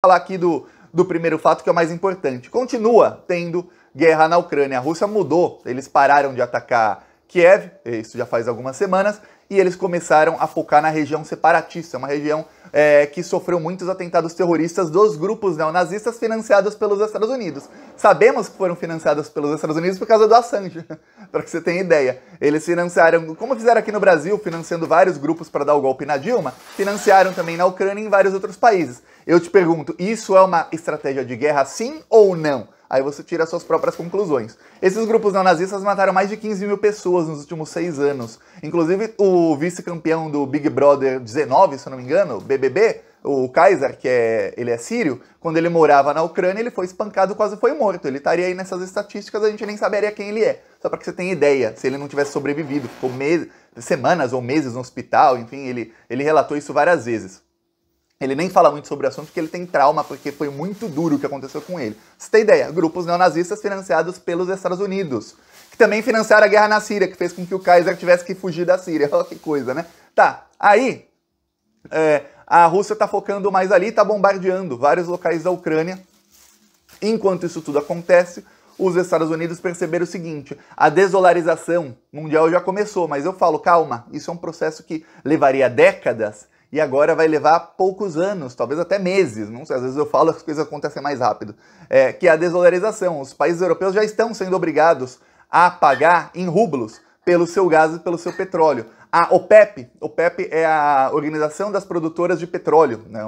falar aqui do primeiro fato, que é o mais importante. Continua tendo guerra na Ucrânia. A Rússia mudou, eles pararam de atacar Kiev, isso já faz algumas semanas, e eles começaram a focar na região separatista, uma região que sofreu muitos atentados terroristas dos grupos neonazistas financiados pelos Estados Unidos. Sabemos que foram financiados pelos Estados Unidos por causa do Assange, para que você tenha ideia. Eles financiaram, como fizeram aqui no Brasil, financiando vários grupos para dar o golpe na Dilma, financiaram também na Ucrânia e em vários outros países. Eu te pergunto, isso é uma estratégia de guerra sim ou não? Aí você tira suas próprias conclusões. Esses grupos neonazistas mataram mais de 15 mil pessoas nos últimos 6 anos. Inclusive, o vice-campeão do Big Brother 19, se eu não me engano, BBB, o Kaiser, ele é sírio, quando ele morava na Ucrânia, ele foi espancado, quase foi morto. Ele estaria aí nessas estatísticas, a gente nem saberia quem ele é. Só para que você tenha ideia, se ele não tivesse sobrevivido, ficou semanas ou meses no hospital, enfim, ele relatou isso várias vezes. Ele nem fala muito sobre o assunto porque ele tem trauma, porque foi muito duro o que aconteceu com ele. Você tem ideia? Grupos neonazistas financiados pelos Estados Unidos, que também financiaram a guerra na Síria, que fez com que o Kaiser tivesse que fugir da Síria. Olha que coisa, né? Tá, aí a Rússia tá focando mais ali, tá bombardeando vários locais da Ucrânia. Enquanto isso tudo acontece, os Estados Unidos perceberam o seguinte: a desolarização mundial já começou, mas eu falo, calma, isso é um processo que levaria décadas, e agora vai levar poucos anos, talvez até meses, não sei, às vezes eu falo que as coisas acontecem mais rápido, que é a desolarização. Os países europeus já estão sendo obrigados a pagar em rublos pelo seu gás e pelo seu petróleo. A OPEP é a Organização das Produtoras de Petróleo, né?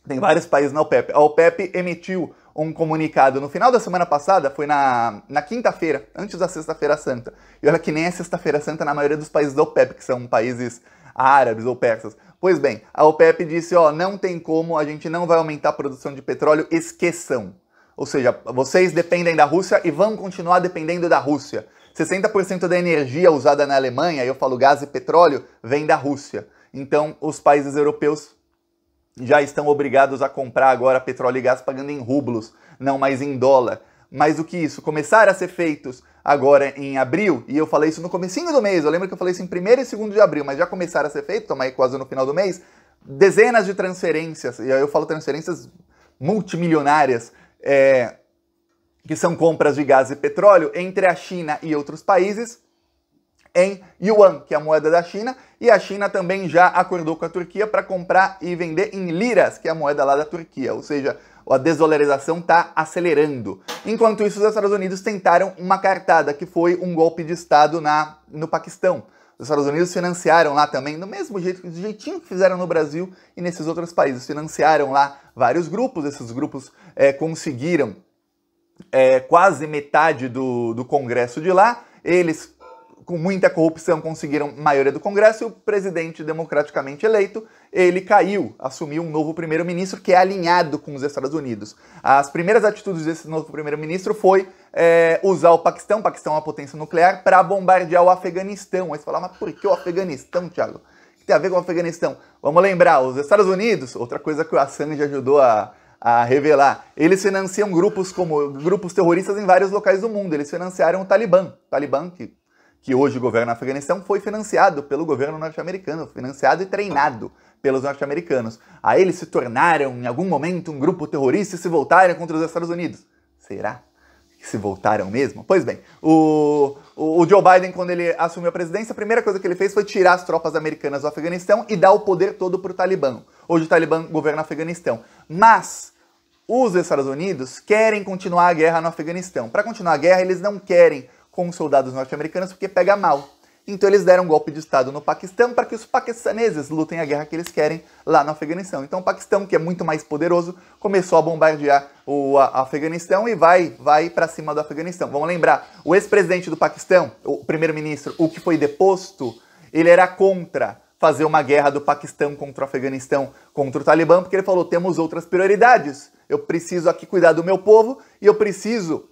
Tem vários países na OPEP. A OPEP emitiu um comunicado no final da semana passada, foi na quinta-feira, antes da Sexta-feira Santa. E olha que nem é Sexta-feira Santa na maioria dos países da OPEP, que são países árabes ou persas. Pois bem, a OPEP disse, não tem como, a gente não vai aumentar a produção de petróleo, esqueçam. Ou seja, vocês dependem da Rússia e vão continuar dependendo da Rússia. 60% da energia usada na Alemanha, eu falo gás e petróleo, vem da Rússia. Então, os países europeus já estão obrigados a comprar agora petróleo e gás pagando em rublos, não mais em dólar. Mais do que isso, começaram a ser feitos agora em abril, e eu falei isso no comecinho do mês, eu lembro que eu falei isso em 1º e 2º de abril, mas já começaram a ser feitos, estamos aí quase no final do mês, dezenas de transferências, e aí eu falo transferências multimilionárias, que são compras de gás e petróleo entre a China e outros países, em yuan, que é a moeda da China, e a China também já acordou com a Turquia para comprar e vender em liras, que é a moeda lá da Turquia, ou seja, a desolarização está acelerando. Enquanto isso, os Estados Unidos tentaram uma cartada, que foi um golpe de Estado no Paquistão. Os Estados Unidos financiaram lá também, do mesmo jeito, do jeitinho que fizeram no Brasil e nesses outros países. Financiaram lá vários grupos, esses grupos conseguiram quase metade do Congresso de lá. Eles, com muita corrupção, conseguiram maioria do Congresso, e o presidente democraticamente eleito, ele caiu, assumiu um novo primeiro-ministro que é alinhado com os Estados Unidos. As primeiras atitudes desse novo primeiro-ministro foi usar o Paquistão é uma potência nuclear, para bombardear o Afeganistão. Aí você fala, mas por que o Afeganistão, Thiago? O que tem a ver com o Afeganistão? Vamos lembrar, os Estados Unidos, outra coisa que o Assange ajudou a revelar, eles financiam grupos terroristas em vários locais do mundo. Eles financiaram o Talibã. O Talibã, que hoje governa o Afeganistão, foi financiado pelo governo norte-americano, financiado e treinado pelos norte-americanos. Aí eles se tornaram, em algum momento, um grupo terrorista e se voltaram contra os Estados Unidos. Será que se voltaram mesmo? Pois bem, o Joe Biden, quando ele assumiu a presidência, a primeira coisa que ele fez foi tirar as tropas americanas do Afeganistão e dar o poder todo para o Talibã. Hoje o Talibã governa o Afeganistão. Mas os Estados Unidos querem continuar a guerra no Afeganistão. Para continuar a guerra, eles não querem com os soldados norte-americanos porque pega mal. Então eles deram um golpe de Estado no Paquistão para que os paquistaneses lutem a guerra que eles querem lá no Afeganistão. Então o Paquistão, que é muito mais poderoso, começou a bombardear o Afeganistão e vai para cima do Afeganistão. Vamos lembrar, o ex-presidente do Paquistão, o primeiro-ministro, o que foi deposto, ele era contra fazer uma guerra do Paquistão contra o Afeganistão, contra o Talibã, porque ele falou, temos outras prioridades. Eu preciso aqui cuidar do meu povo e eu preciso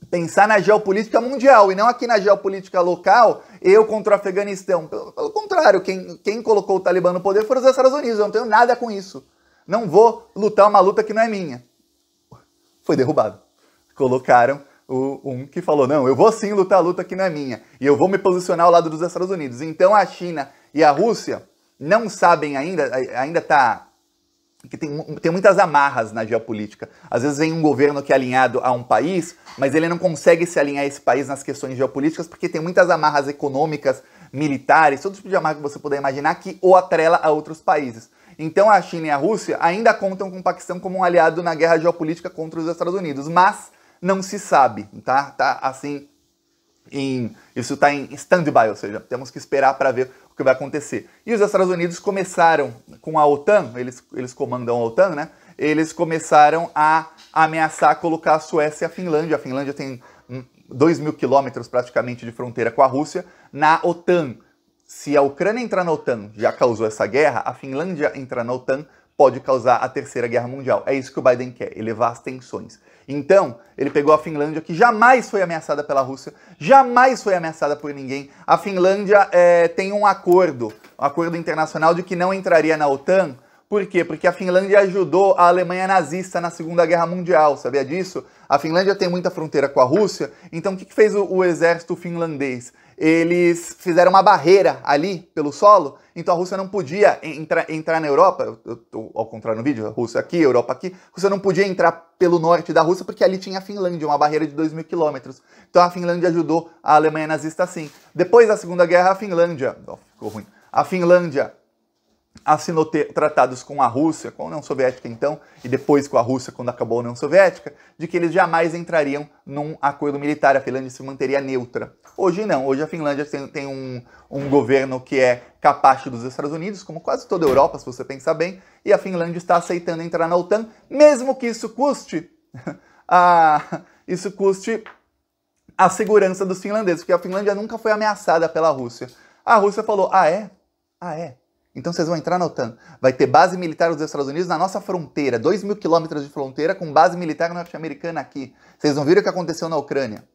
pensar na geopolítica mundial e não aqui na geopolítica local, eu contra o Afeganistão. Pelo contrário, quem colocou o Talibã no poder foram os Estados Unidos, eu não tenho nada com isso. Não vou lutar uma luta que não é minha. Foi derrubado. Colocaram um que falou, não, eu vou sim lutar a luta que não é minha, e eu vou me posicionar ao lado dos Estados Unidos. Então a China e a Rússia não sabem ainda está que tem muitas amarras na geopolítica. Às vezes vem um governo que é alinhado a um país, mas ele não consegue se alinhar a esse país nas questões geopolíticas porque tem muitas amarras econômicas, militares, todo tipo de amarra que você puder imaginar que o atrela a outros países. Então a China e a Rússia ainda contam com o Paquistão como um aliado na guerra geopolítica contra os Estados Unidos, mas não se sabe, tá? Tá assim, isso está em stand-by, ou seja, temos que esperar para ver o que vai acontecer. E os Estados Unidos começaram com a OTAN, eles comandam a OTAN, né? Eles começaram a ameaçar colocar a Suécia e a Finlândia. A Finlândia tem 2.000 quilômetros praticamente de fronteira com a Rússia na OTAN. Se a Ucrânia entrar na OTAN, já causou essa guerra, a Finlândia entrar na OTAN pode causar a Terceira Guerra Mundial. É isso que o Biden quer, elevar as tensões. Então, ele pegou a Finlândia, que jamais foi ameaçada pela Rússia, jamais foi ameaçada por ninguém. A Finlândia tem um acordo internacional de que não entraria na OTAN. Por quê? Porque a Finlândia ajudou a Alemanha nazista na Segunda Guerra Mundial, sabia disso? A Finlândia tem muita fronteira com a Rússia, então o que fez o exército finlandês? Eles fizeram uma barreira ali pelo solo, então a Rússia não podia entrar na Europa, eu tô ao contrário no vídeo, a Rússia aqui, a Europa aqui, a Rússia não podia entrar pelo norte da Rússia porque ali tinha a Finlândia, uma barreira de 2.000 quilômetros. Então a Finlândia ajudou a Alemanha nazista assim. Depois da Segunda Guerra, ficou ruim, a Finlândia assinou tratados com a Rússia, com a União Soviética então, e depois com a Rússia quando acabou a União Soviética, de que eles jamais entrariam num acordo militar, a Finlândia se manteria neutra. Hoje não, hoje a Finlândia tem um governo que é capacho dos Estados Unidos, como quase toda a Europa, se você pensar bem, e a Finlândia está aceitando entrar na OTAN, mesmo que isso custe a segurança dos finlandeses, porque a Finlândia nunca foi ameaçada pela Rússia. A Rússia falou, ah é? Então vocês vão entrar na OTAN. Vai ter base militar dos Estados Unidos na nossa fronteira, 2.000 quilômetros de fronteira com base militar norte-americana aqui. Vocês não viram o que aconteceu na Ucrânia?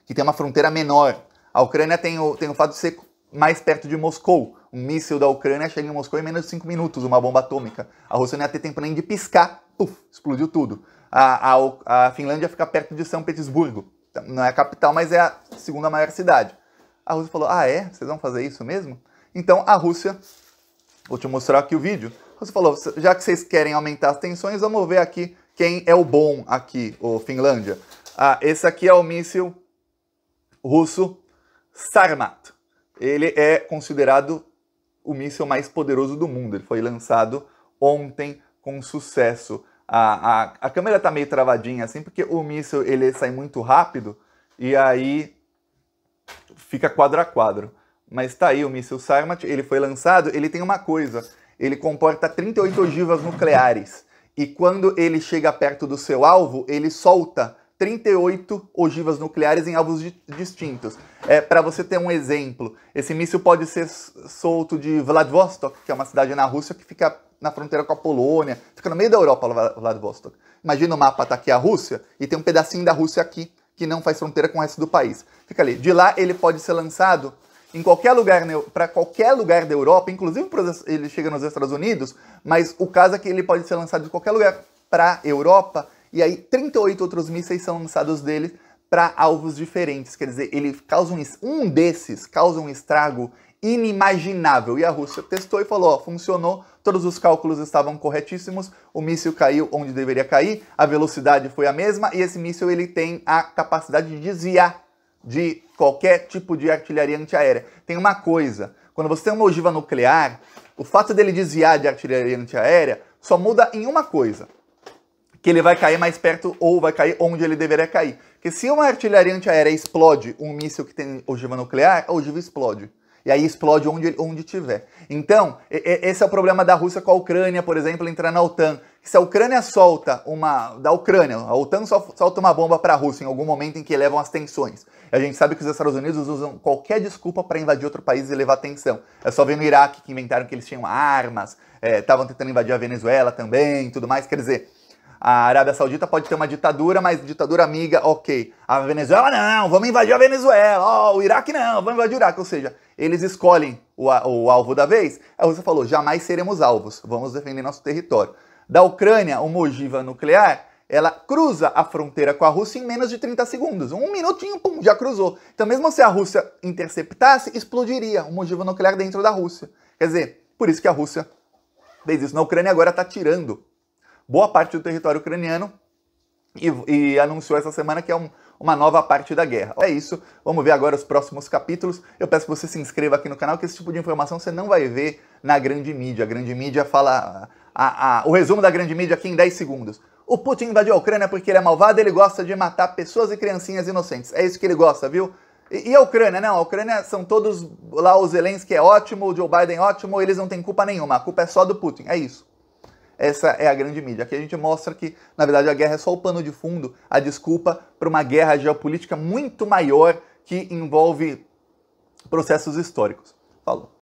Que tem uma fronteira menor. A Ucrânia tem o fato de ser mais perto de Moscou. Um míssil da Ucrânia chega em Moscou em menos de 5 minutos, uma bomba atômica. A Rússia não ia ter tempo nem de piscar. Puf, explodiu tudo. A Finlândia fica perto de São Petersburgo. Não é a capital, mas é a segunda maior cidade. A Rússia falou, ah é? Vocês vão fazer isso mesmo? Então a Rússia... Vou te mostrar aqui o vídeo. Você falou, já que vocês querem aumentar as tensões, vamos ver aqui quem é o bom aqui, o Finlândia. Esse aqui é o míssil russo Sarmat. Ele é considerado o míssil mais poderoso do mundo. Ele foi lançado ontem com sucesso. A câmera tá meio travadinha assim, porque o míssil ele sai muito rápido e aí fica quadro a quadro. Mas tá aí o míssil Sarmat, ele foi lançado, ele tem uma coisa, ele comporta 38 ogivas nucleares. E quando ele chega perto do seu alvo, ele solta 38 ogivas nucleares em alvos distintos. Para você ter um exemplo, esse míssil pode ser solto de Vladivostok, que é uma cidade na Rússia que fica na fronteira com a Polônia, fica no meio da Europa, Vladivostok. Imagina o mapa, tá aqui a Rússia, e tem um pedacinho da Rússia aqui, que não faz fronteira com o resto do país. Fica ali. De lá ele pode ser lançado em qualquer lugar, para qualquer lugar da Europa, inclusive ele chega nos Estados Unidos, mas o caso é que ele pode ser lançado de qualquer lugar para a Europa, e aí 38 outros mísseis são lançados dele para alvos diferentes. Quer dizer, ele causa um desses causa um estrago inimaginável. E a Rússia testou e falou, ó, funcionou, todos os cálculos estavam corretíssimos, o míssil caiu onde deveria cair, a velocidade foi a mesma, e esse míssil ele tem a capacidade de desviar de qualquer tipo de artilharia antiaérea. Tem uma coisa, quando você tem uma ogiva nuclear, o fato dele desviar de artilharia antiaérea só muda em uma coisa, que ele vai cair mais perto ou vai cair onde ele deveria cair. Porque se uma artilharia antiaérea explode um míssil que tem ogiva nuclear, a ogiva explode. E aí explode onde tiver. Então, esse é o problema da Rússia com a Ucrânia, por exemplo, entrar na OTAN. Se a Ucrânia solta a OTAN solta uma bomba para a Rússia em algum momento em que elevam as tensões. E a gente sabe que os Estados Unidos usam qualquer desculpa para invadir outro país e elevar tensão. É só ver no Iraque que inventaram que eles tinham armas, estavam tentando invadir a Venezuela também e tudo mais. Quer dizer, a Arábia Saudita pode ter uma ditadura, mas ditadura amiga, ok. A Venezuela não, vamos invadir a Venezuela. O Iraque não, vamos invadir o Iraque. Ou seja, eles escolhem o alvo da vez. A Rússia falou, jamais seremos alvos, vamos defender nosso território. Da Ucrânia, uma ogiva nuclear, ela cruza a fronteira com a Rússia em menos de 30 segundos. Um minutinho, pum, já cruzou. Então mesmo se a Rússia interceptasse, explodiria uma ogiva nuclear dentro da Rússia. Quer dizer, por isso que a Rússia fez isso. Na Ucrânia agora está tirando boa parte do território ucraniano e anunciou essa semana que é uma nova parte da guerra. É isso, vamos ver agora os próximos capítulos. Eu peço que você se inscreva aqui no canal, que esse tipo de informação você não vai ver na grande mídia. A grande mídia fala o resumo da grande mídia aqui em 10 segundos. O Putin invadiu a Ucrânia porque ele é malvado, ele gosta de matar pessoas e criancinhas inocentes. É isso que ele gosta, viu? E a Ucrânia, não, a Ucrânia são todos lá, o Zelensky é ótimo, o Joe Biden é ótimo, eles não têm culpa nenhuma, a culpa é só do Putin, é isso. Essa é a grande mídia. Aqui a gente mostra que, na verdade, a guerra é só o pano de fundo, a desculpa para uma guerra geopolítica muito maior que envolve processos históricos. Falou.